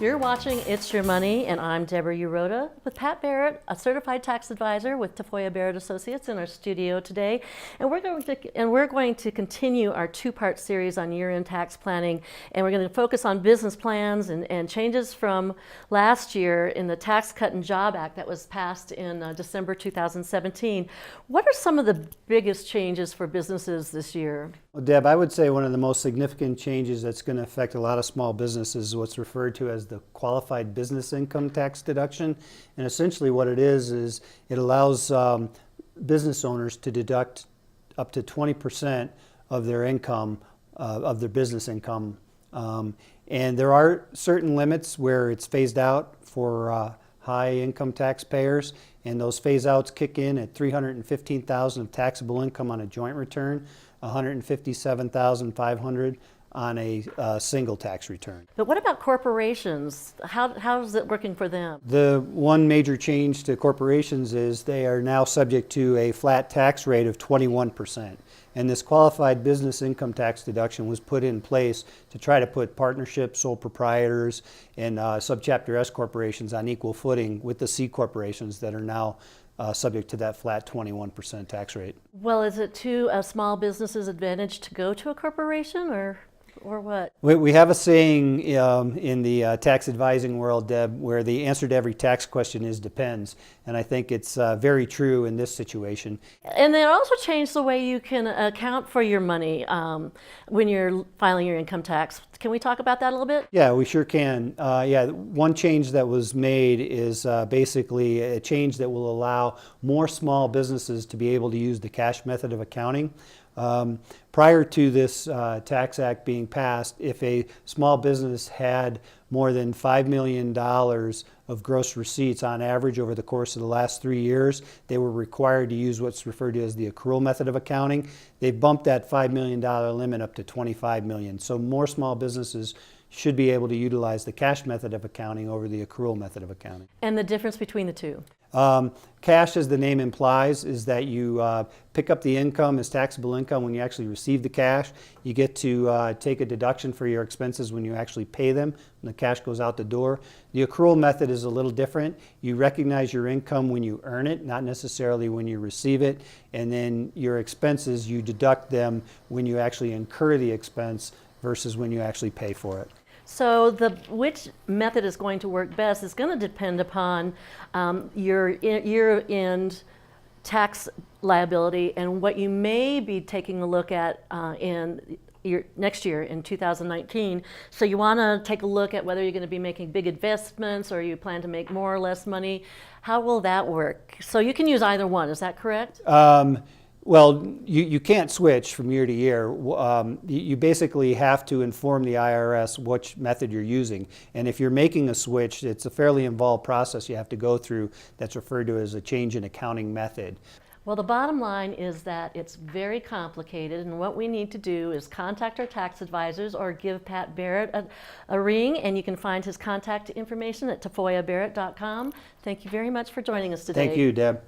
You're watching It's Your Money, and I'm Deborah Uroda with Pat Barrett, a certified tax advisor with Tafoya Barrett and Associates, in our studio today. And we're going to continue our two-part series on year-end tax planning, and we're going to focus on business plans and changes from last year in the Tax Cut and Job Act that was passed in December 2017. What are some of the biggest changes for businesses this year? Well, Deb, I would say one of the most significant changes that's going to affect a lot of small businesses is what's referred to as the qualified business income tax deduction. And essentially what it is it allows business owners to deduct up to 20% of their income, of their business income. And there are certain limits where it's phased out for high income taxpayers, and those phase outs kick in at $315,000 of taxable income on a joint return, $157,500 on a single tax return. But what about corporations? How is it working for them? The one major change to corporations is they are now subject to a flat tax rate of 21%. And this qualified business income tax deduction was put in place to try to put partnerships, sole proprietors, and subchapter S corporations on equal footing with the C corporations that are now subject to that flat 21% tax rate. Well, is it to a small business's advantage to go to a corporation, or what? We have a saying in the tax advising world, Deb, where the answer to every tax question is depends. And I think it's very true in this situation. And they also changed the way you can account for your money when you're filing your income tax. Can we talk about that a little bit? Yeah, we sure can. One change that was made is basically a change that will allow more small businesses to be able to use the cash method of accounting. Prior to this Tax Act being passed, if a small business had more than $5 million of gross receipts on average over the course of the last 3 years, they were required to use what's referred to as the accrual method of accounting. They bumped that $5 million limit up to $25 million. So more small businesses should be able to utilize the cash method of accounting over the accrual method of accounting. And the difference between the two? Cash, as the name implies, is that you pick up the income as taxable income when you actually receive the cash. You get to take a deduction for your expenses when you actually pay them, when the cash goes out the door. The accrual method is a little different. You recognize your income when you earn it, not necessarily when you receive it. And then your expenses, you deduct them when you actually incur the expense versus when you actually pay for it. So which method is going to work best is going to depend upon your year-end tax liability and what you may be taking a look at next year in 2019. So you want to take a look at whether you're going to be making big investments or you plan to make more or less money. How will that work? So you can use either one, is that correct? Well, you can't switch from year to year. You basically have to inform the IRS which method you're using. And if you're making a switch, it's a fairly involved process you have to go through that's referred to as a change in accounting method. Well, the bottom line is that it's very complicated, and what we need to do is contact our tax advisors or give Pat Barrett a ring, and you can find his contact information at tafoyabarrett.com. Thank you very much for joining us today. Thank you, Deb.